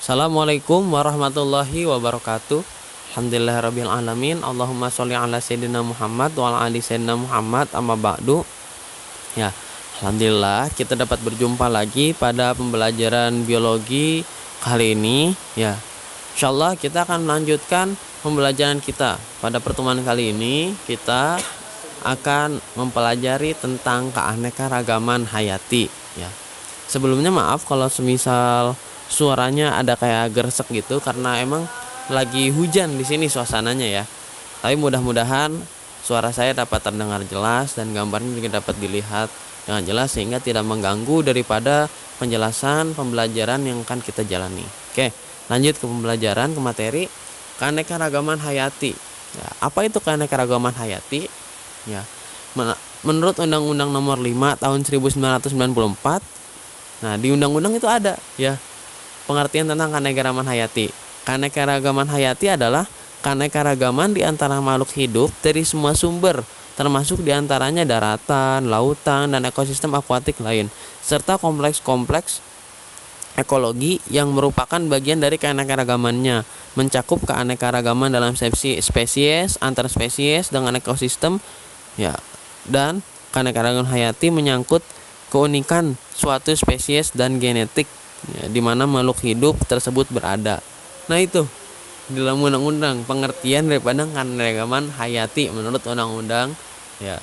Assalamualaikum warahmatullahi wabarakatuh. Alhamdulillahirabbil alamin. Allahumma sholli ala sayyidina Muhammad wa ala ali sayyidina Muhammad, amma ba'du. Ya, alhamdulillah kita dapat berjumpa lagi pada pembelajaran biologi kali ini. Ya, insyaallah kita akan melanjutkan pembelajaran kita. Pada pertemuan kali ini kita akan mempelajari tentang keanekaragaman hayati. Ya, sebelumnya maaf kalau semisal suaranya ada kayak gersek gitu karena emang lagi hujan di sini suasananya ya. Tapi mudah-mudahan suara saya dapat terdengar jelas dan gambarnya juga dapat dilihat dengan jelas sehingga tidak mengganggu daripada penjelasan pembelajaran yang akan kita jalani. Oke, lanjut ke pembelajaran, ke materi keanekaragaman hayati. Ya, apa itu keanekaragaman hayati? Ya, menurut Undang-Undang Nomor 5 Tahun 1994, nah di undang-undang itu ada ya pengertian tentang keanekaragaman hayati. Keanekaragaman hayati adalah keanekaragaman di antara makhluk hidup dari semua sumber, termasuk diantaranya daratan, lautan, dan ekosistem akuatik lain, serta kompleks-kompleks ekologi yang merupakan bagian dari keanekaragamannya, mencakup keanekaragaman dalam spesies, antar spesies dengan ekosistem, ya, dan keanekaragaman hayati menyangkut keunikan suatu spesies dan genetik, ya, di mana makhluk hidup tersebut berada. Nah itu di dalam undang-undang pengertian daripada keanekaragaman hayati menurut undang-undang ya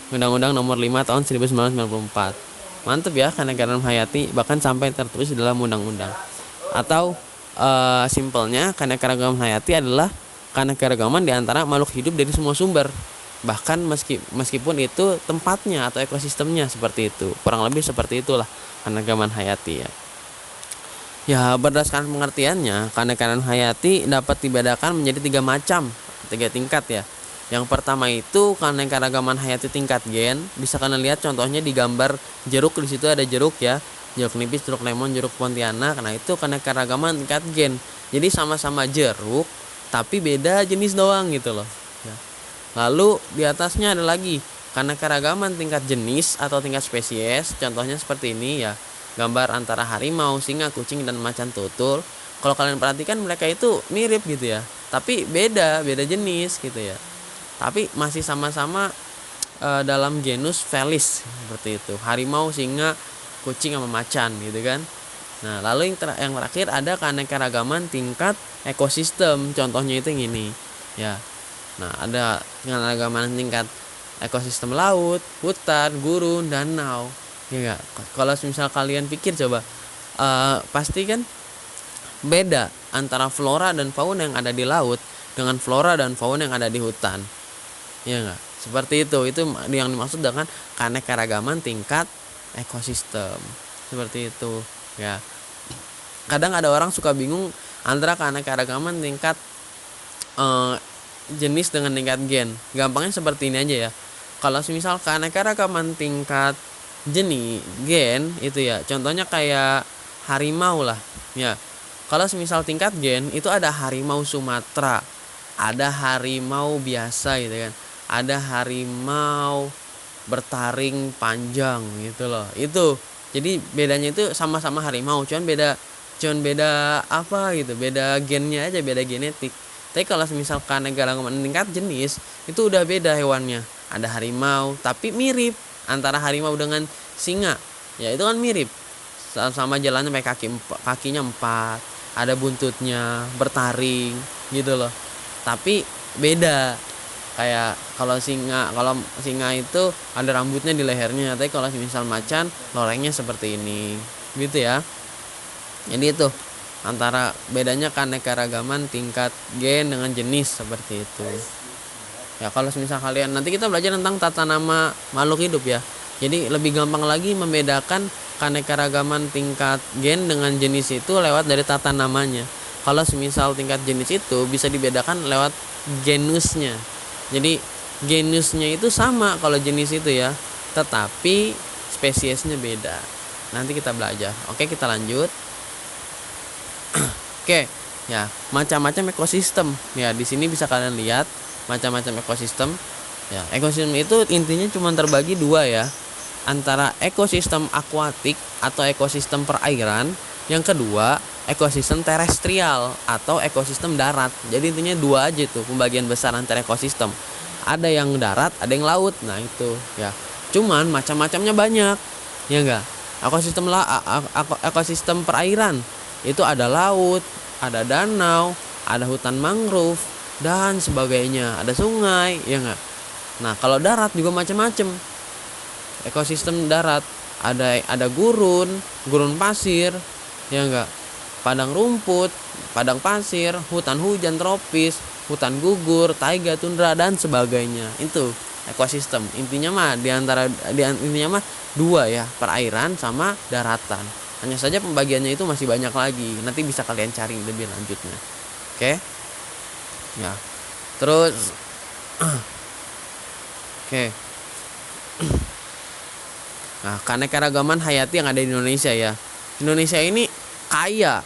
Undang-Undang Nomor 5 Tahun 1994. Mantap ya, keanekaragaman hayati bahkan sampai tertulis di dalam undang-undang. Atau simpelnya keanekaragaman hayati adalah keanekaragaman di antara makhluk hidup dari semua sumber, bahkan meskipun itu tempatnya atau ekosistemnya seperti itu. Kurang lebih seperti itulah keanekaragaman hayati ya. Ya, berdasarkan pengertiannya, keanekaragaman hayati dapat dibedakan menjadi 3 tingkat ya. Yang pertama itu keanekaragaman hayati tingkat gen. Bisa kalian lihat contohnya di gambar jeruk, di situ ada jeruk ya. Jeruk nipis, jeruk lemon, jeruk pontianak. Nah, itu keanekaragaman tingkat gen. Jadi sama-sama jeruk tapi beda jenis doang gitu loh. Ya. Lalu di atasnya ada lagi keanekaragaman tingkat jenis atau tingkat spesies. Contohnya seperti ini ya. Gambar antara harimau, singa, kucing, dan macan tutul. Kalau kalian perhatikan mereka itu mirip gitu ya, tapi beda jenis gitu ya. Tapi masih sama-sama dalam genus Felis seperti itu. Harimau, singa, kucing, sama macan gitu kan. Nah, lalu yang terakhir ada keanekaragaman tingkat ekosistem. Contohnya itu yang ini ya. Nah, ada keanekaragaman tingkat ekosistem laut, hutan, gurun, danau. Ya gak? Kalau misal kalian pikir coba, pasti kan beda antara flora dan fauna yang ada di laut dengan flora dan fauna yang ada di hutan. Ya gak? Seperti itu yang dimaksud dengan keanekaragaman tingkat ekosistem. Seperti itu ya. Kadang ada orang suka bingung antara keanekaragaman tingkat jenis dengan tingkat gen. Gampangnya seperti ini aja ya. Kalau misal keanekaragaman tingkat jenis gen itu ya, contohnya kayak harimau lah ya. Kalau semisal tingkat gen itu ada harimau Sumatera, ada harimau biasa gitu kan, ada harimau bertaring panjang gitu loh. Itu jadi bedanya itu sama-sama harimau, cuman beda apa gitu, beda gennya aja, beda genetik. Tapi kalau semisal keanekaragaman tingkat jenis itu udah beda hewannya, ada harimau tapi mirip antara harimau dengan singa ya, itu kan mirip, sama jalannya pakai kakinya 4, ada buntutnya, bertaring gitu loh, tapi beda. Kayak kalau singa itu ada rambutnya di lehernya, tapi kalau misal macan lorengnya seperti ini gitu ya. Jadi itu antara bedanya keanekaragaman tingkat gen dengan jenis seperti itu ya. Kalau misal kalian nanti kita belajar tentang tata nama makhluk hidup ya, jadi lebih gampang lagi membedakan keanekaragaman tingkat gen dengan jenis itu lewat dari tata namanya. Kalau semisal tingkat jenis itu bisa dibedakan lewat genusnya. Jadi genusnya itu sama kalau jenis itu ya, tetapi spesiesnya beda. Nanti kita belajar. Oke, kita lanjut. Oke, ya, macam-macam ekosistem. Ya, di sini bisa kalian lihat macam-macam ekosistem. Ya, ekosistem itu intinya cuma terbagi 2 ya. Antara ekosistem akuatik atau ekosistem perairan, yang kedua ekosistem terestrial atau ekosistem darat. Jadi intinya dua aja tuh pembagian besar antara ekosistem. Ada yang darat, ada yang laut. Nah itu ya. Cuman macam-macamnya banyak, ya enggak. Ekosistem perairan itu ada laut, ada danau, ada hutan mangrove dan sebagainya. Ada sungai, ya enggak. Nah kalau darat juga macam-macam. Ekosistem darat ada gurun pasir, ya enggak. Padang rumput, padang pasir, hutan hujan tropis, hutan gugur, taiga, tundra dan sebagainya. Itu ekosistem. Intinya mah intinya mah dua ya, perairan sama daratan. Hanya saja pembagiannya itu masih banyak lagi. Nanti bisa kalian cari lebih lanjutnya. Oke? Ya. Terus oke. Nah, keanekaragaman hayati yang ada di Indonesia ya. Indonesia ini kaya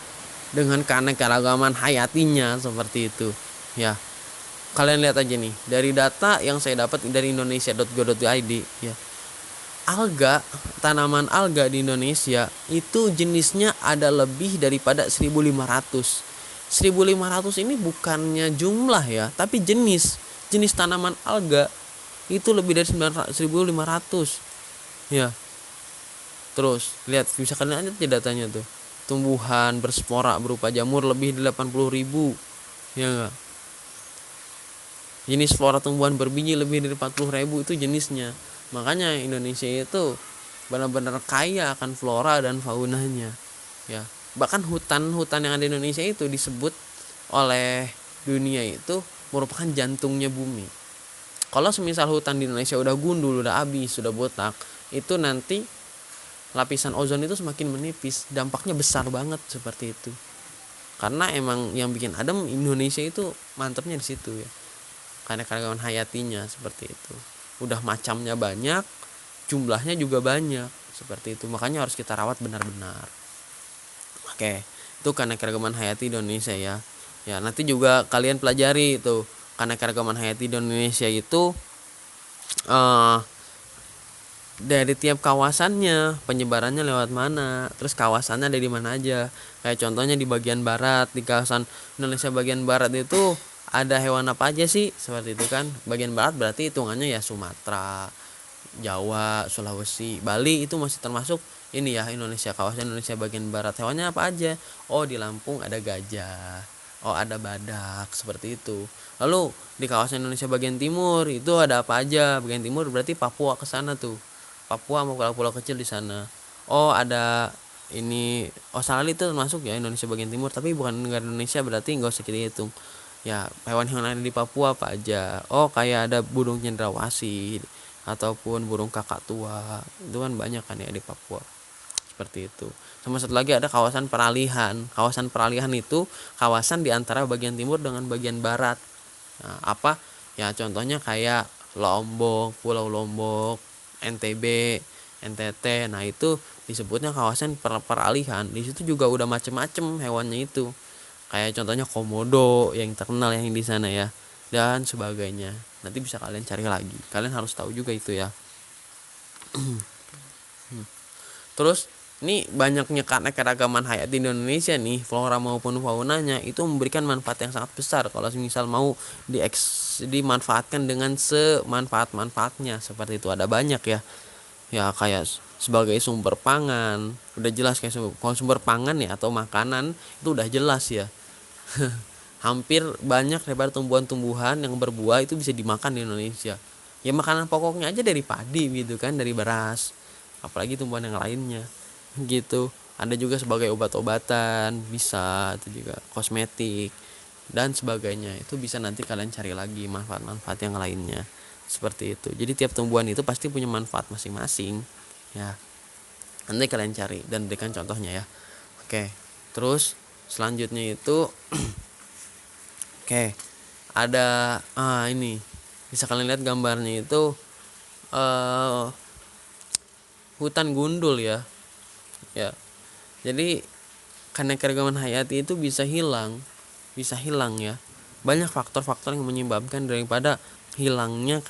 dengan keanekaragaman hayatinya seperti itu. Ya. Kalian lihat aja nih, dari data yang saya dapat dari indonesia.go.id ya. Alga, tanaman alga di Indonesia itu jenisnya ada lebih daripada 1.500. 1.500 ini bukannya jumlah ya, tapi jenis tanaman alga itu lebih dari 1.500. Ya. Terus lihat, bisa kalian lihat datanya tuh. Tumbuhan berspora berupa jamur lebih dari 80.000. Ya enggak? Jenis flora tumbuhan berbiji lebih dari 40.000 itu jenisnya. Makanya Indonesia itu benar-benar kaya akan flora dan faunanya. Ya. Bahkan hutan-hutan yang ada di Indonesia itu disebut oleh dunia itu merupakan jantungnya bumi. Kalau semisal hutan di Indonesia udah gundul, udah habis, sudah botak, itu nanti lapisan ozon itu semakin menipis. Dampaknya besar banget seperti itu. Karena emang yang bikin adem Indonesia itu mantepnya di situ ya. Karena keragaman hayatinya seperti itu. Udah macamnya banyak, jumlahnya juga banyak seperti itu. Makanya harus kita rawat benar-benar. Oke, itu keanekaragaman hayati Indonesia ya. Ya, nanti juga kalian pelajari itu keanekaragaman hayati Indonesia itu dari tiap kawasannya, penyebarannya lewat mana, terus kawasannya ada di mana aja. Kayak contohnya di bagian barat, di kawasan Indonesia bagian barat itu ada hewan apa aja sih? Seperti itu kan. Bagian barat berarti hitungannya ya Sumatera, Jawa, Sulawesi, Bali itu masih termasuk ini ya Indonesia, kawasan Indonesia bagian barat. Hewannya apa aja? Oh, di Lampung ada gajah. Oh, ada badak, seperti itu. Lalu di kawasan Indonesia bagian timur itu ada apa aja? Bagian timur berarti Papua ke sana tuh. Papua mau pulau-pulau kecil di sana. Oh, ada ini Australia itu termasuk ya Indonesia bagian timur, tapi bukan negara Indonesia, berarti nggak usah kita hitung. Ya, hewan-hewan yang ada di Papua apa aja? Oh, kayak ada burung cendrawasih ataupun burung kakak tua. Itu kan banyak kan ya di Papua. Seperti itu. Sama satu lagi ada kawasan peralihan. Kawasan peralihan itu kawasan di antara bagian timur dengan bagian barat. Nah, apa? Ya contohnya kayak Lombok, Pulau Lombok, NTB, NTT. Nah, itu disebutnya kawasan peralihan. Di situ juga udah macem-macem hewannya itu. Kayak contohnya komodo yang terkenal yang di sana ya, dan sebagainya. Nanti bisa kalian cari lagi. Kalian harus tahu juga itu ya. Terus ini banyaknya keanekaragaman hayati di Indonesia nih, flora maupun faunanya itu memberikan manfaat yang sangat besar kalau misal mau dimanfaatkan dengan semanfaat-manfaatnya. Seperti itu ada banyak ya. Ya kayak sebagai sumber pangan, udah jelas kayak sumber pangan ya atau makanan itu udah jelas ya. Hampir banyak daripada tumbuhan-tumbuhan yang berbuah itu bisa dimakan di Indonesia. Ya makanan pokoknya aja dari padi gitu kan, dari beras. Apalagi tumbuhan yang lainnya. Gitu. Ada juga sebagai obat-obatan, bisa itu juga kosmetik dan sebagainya. Itu bisa nanti kalian cari lagi manfaat-manfaat yang lainnya. Seperti itu. Jadi tiap tumbuhan itu pasti punya manfaat masing-masing. Ya. Nanti kalian cari dan berikan contohnya ya. Oke. Terus selanjutnya itu oke, ada ini bisa kalian lihat gambarnya itu hutan gundul ya. Ya. Jadi keanekaragaman hayati itu bisa hilang ya. Banyak faktor-faktor yang menyebabkan daripada hilangnya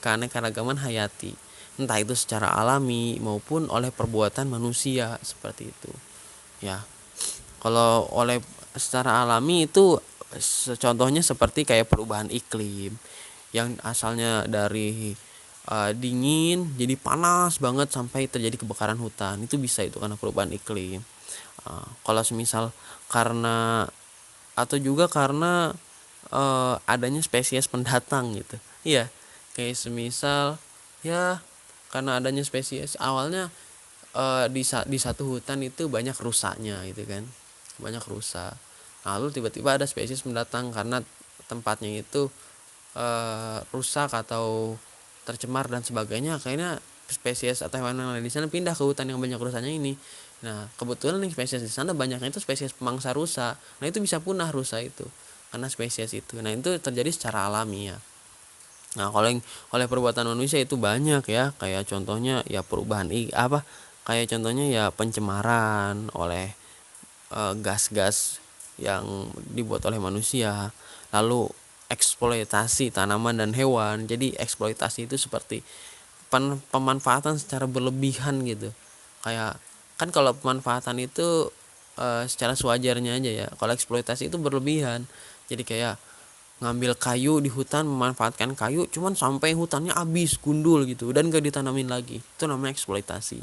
keanekaragaman hayati. Entah itu secara alami maupun oleh perbuatan manusia seperti itu. Ya. Kalau oleh secara alami itu contohnya seperti kayak perubahan iklim yang asalnya dari dingin jadi panas banget sampai terjadi kebakaran hutan. Itu bisa itu karena perubahan iklim. Kalau semisal karena atau juga karena adanya spesies pendatang gitu. Iya, kayak semisal ya karena adanya spesies awalnya di satu hutan itu banyak rusaknya gitu kan, banyak rusa, lalu tiba-tiba ada spesies pendatang karena tempatnya itu rusak atau tercemar dan sebagainya, akhirnya spesies atau hewan yang lain di sana pindah ke hutan yang banyak rusanya ini. Nah kebetulan nih spesies di sana banyaknya itu spesies pemangsa rusa, nah itu bisa punah rusa itu karena spesies itu. Nah itu terjadi secara alami ya. Nah, kalau yang oleh perbuatan manusia itu banyak ya, kayak contohnya ya perubahan kayak contohnya ya pencemaran oleh gas-gas yang dibuat oleh manusia, lalu eksploitasi tanaman dan hewan. Jadi eksploitasi itu seperti pemanfaatan secara berlebihan gitu. Kayak kan kalau pemanfaatan itu secara sewajarnya aja ya. Kalau eksploitasi itu berlebihan. Jadi kayak ngambil kayu di hutan, memanfaatkan kayu cuman sampai hutannya habis gundul gitu dan gak ditanamin lagi, itu namanya eksploitasi.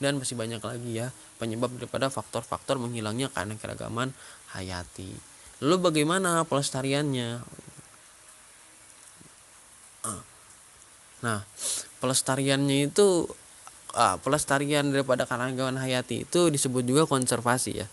Dan masih banyak lagi ya penyebab daripada faktor-faktor menghilangnya keanekaragaman hayati. Lalu bagaimana pelestariannya? Nah, pelestariannya itu pelestarian daripada keanekaragaman hayati itu disebut juga konservasi ya.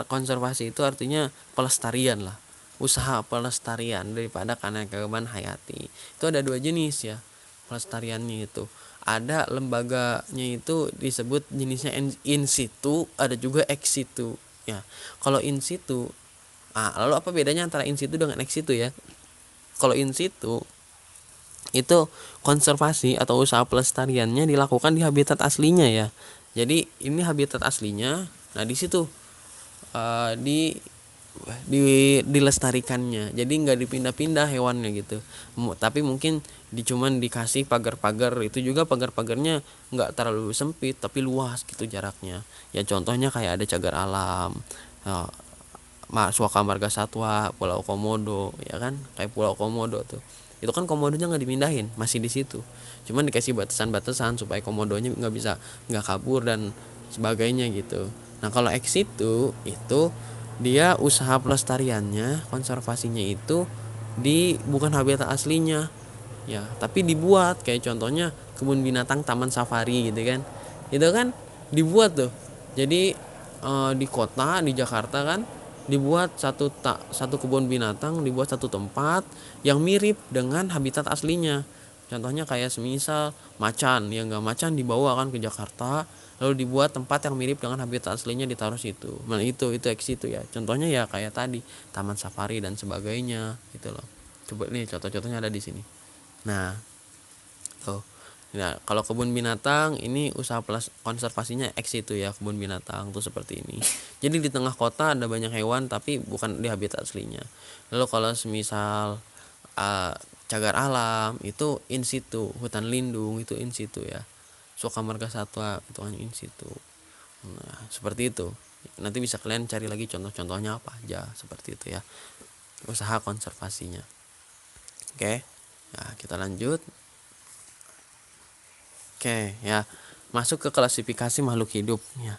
Konservasi itu artinya pelestarian lah, usaha pelestarian daripada keanekaragaman hayati. Itu ada dua jenis ya pelestariannya itu. Ada lembaganya itu disebut jenisnya in situ, ada juga ex situ ya. Kalau in situ, lalu apa bedanya antara in situ dengan ex situ ya? Kalau in situ itu konservasi atau usaha pelestariannya dilakukan di habitat aslinya ya. Jadi ini habitat aslinya, nah di situ di dilestarikannya, jadi nggak dipindah-pindah hewannya gitu. Tapi mungkin cuman dikasih pagar-pagar, itu juga pagar-pagarnya nggak terlalu sempit tapi luas gitu jaraknya ya. Contohnya kayak ada cagar alam, uh, Suaka Marga Satwa, Pulau Komodo ya kan, kayak Pulau Komodo tuh, itu kan komodonya nggak dipindahin, masih di situ, cuman dikasih batasan-batasan supaya komodonya nggak kabur dan sebagainya gitu. Nah kalau ex itu dia usaha pelestariannya, konservasinya itu di bukan habitat aslinya ya, tapi dibuat kayak contohnya kebun binatang, taman safari gitu kan. Itu kan dibuat tuh. Jadi di kota di Jakarta kan dibuat satu kebun binatang, dibuat satu tempat yang mirip dengan habitat aslinya. Contohnya kayak semisal macan, yang enggak macan dibawa kan ke Jakarta, lalu dibuat tempat yang mirip dengan habitat aslinya ditaruh situ. Nah itu ex situ ya. Contohnya ya kayak tadi taman safari dan sebagainya gitu loh. Coba nih contoh-contohnya ada di sini. Nah, tuh. Nah, kalau kebun binatang ini usaha konservasinya ex itu ya, kebun binatang tuh seperti ini. Jadi di tengah kota ada banyak hewan tapi bukan di habitat aslinya. Lalu kalau semisal uh, cagar alam itu in situ, hutan lindung itu in situ ya. Suaka Marga Satwa itu kan in situ. Nah, seperti itu. Nanti bisa kalian cari lagi contoh-contohnya apa aja seperti itu ya. Usaha konservasinya. Oke. Nah, kita lanjut. Oke, ya. Masuk ke klasifikasi makhluk hidup ya.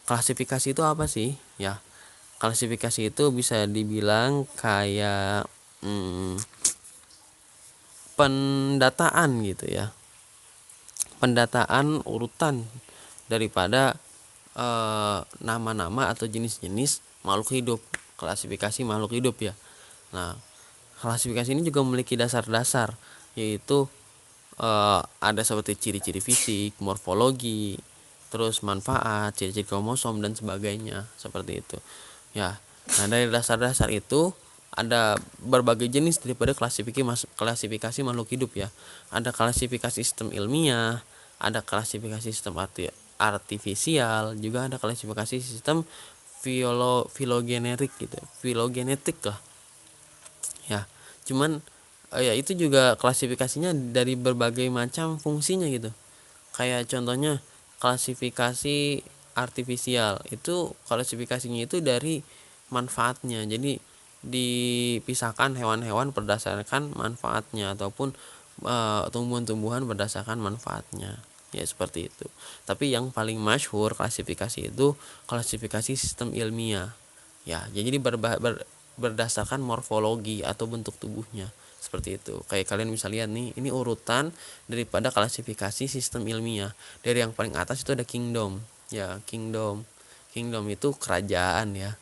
Klasifikasi itu apa sih? Ya. Klasifikasi itu bisa dibilang kayak pendataan gitu ya. Pendataan urutan daripada nama-nama atau jenis-jenis makhluk hidup. Klasifikasi makhluk hidup ya. Nah, klasifikasi ini juga memiliki dasar-dasar, yaitu ada seperti ciri-ciri fisik, morfologi, terus manfaat, ciri-ciri kromosom dan sebagainya seperti itu. Ya. Nah, dari dasar-dasar itu ada berbagai jenis daripada klasifikasi makhluk hidup ya. Ada klasifikasi sistem ilmiah, ada klasifikasi sistem artifisial, juga ada klasifikasi sistem filogenetik gitu. Filogenetik lah. Ya. Cuman ya itu juga klasifikasinya dari berbagai macam fungsinya gitu. Kayak contohnya klasifikasi artifisial. Itu klasifikasinya itu dari manfaatnya. Jadi dipisahkan hewan-hewan berdasarkan manfaatnya ataupun tumbuhan-tumbuhan berdasarkan manfaatnya. Ya seperti itu. Tapi yang paling masyhur klasifikasi itu klasifikasi sistem ilmiah. Ya, jadi berdasarkan morfologi atau bentuk tubuhnya. Seperti itu. Kayak kalian bisa lihat nih, ini urutan daripada klasifikasi sistem ilmiah. Dari yang paling atas itu ada kingdom. Ya, kingdom. Kingdom itu kerajaan ya.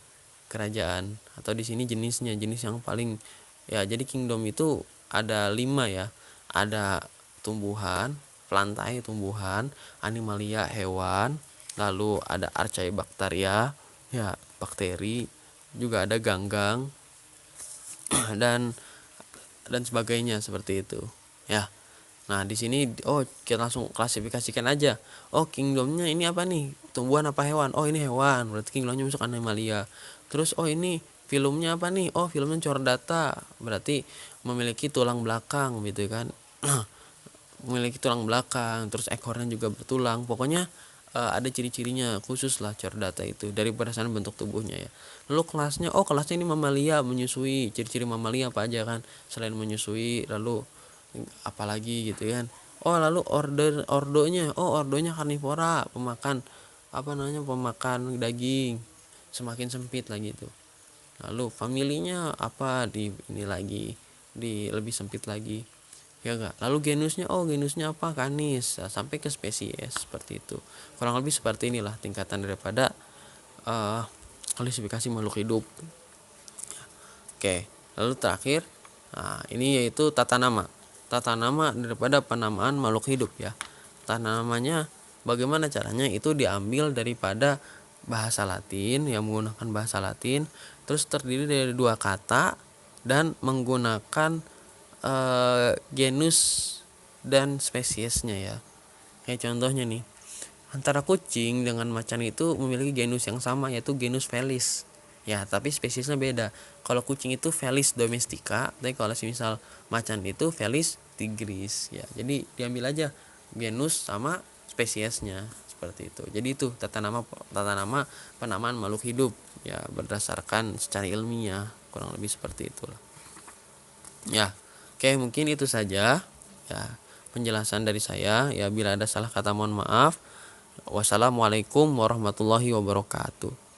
Kerajaan atau di sini jenis yang paling ya, jadi kingdom itu ada 5 ya. Ada tumbuhan, plantae tumbuhan, animalia hewan, lalu ada archaebacteria ya, bakteri, juga ada ganggang dan sebagainya seperti itu ya. Nah di sini kita langsung klasifikasikan aja. Kingdomnya ini apa nih, tumbuhan apa hewan? Ini hewan, berarti kingdomnya masuk animalia. Terus ini filmnya apa nih? Filmnya chordata, berarti memiliki tulang belakang gitu kan. Memiliki tulang belakang, terus ekornya juga bertulang. Pokoknya ada ciri-cirinya khusus lah chordata itu dari berdasarkan bentuk tubuhnya ya. Lalu kelasnya ini mamalia, menyusui. Ciri-ciri mamalia apa aja kan selain menyusui, lalu apalagi gitu kan. Lalu ordonya karnivora, pemakan pemakan daging, semakin sempit lagi itu. Lalu familinya apa, di ini lagi, di lebih sempit lagi ya enggak. Lalu genusnya apa, canis, sampai ke spesies seperti itu. Kurang lebih seperti inilah tingkatan daripada klasifikasi makhluk hidup. Oke, lalu terakhir, ini yaitu tata nama daripada penamaan makhluk hidup ya. Tata namanya bagaimana caranya, itu diambil daripada bahasa Latin yang menggunakan bahasa Latin, terus terdiri dari 2 kata dan menggunakan genus dan spesiesnya ya. Kayak contohnya nih, antara kucing dengan macan itu memiliki genus yang sama, yaitu genus Felis ya, tapi spesiesnya beda. Kalau kucing itu Felis domestica, tapi kalau misal macan itu Felis tigris ya. Jadi diambil aja genus sama spesiesnya seperti itu. Jadi itu tata nama penamaan makhluk hidup ya, berdasarkan secara ilmiah, kurang lebih seperti itulah ya. Oke, mungkin itu saja ya penjelasan dari saya ya. Bila ada salah kata mohon maaf. Wassalamualaikum warahmatullahi wabarakatuh.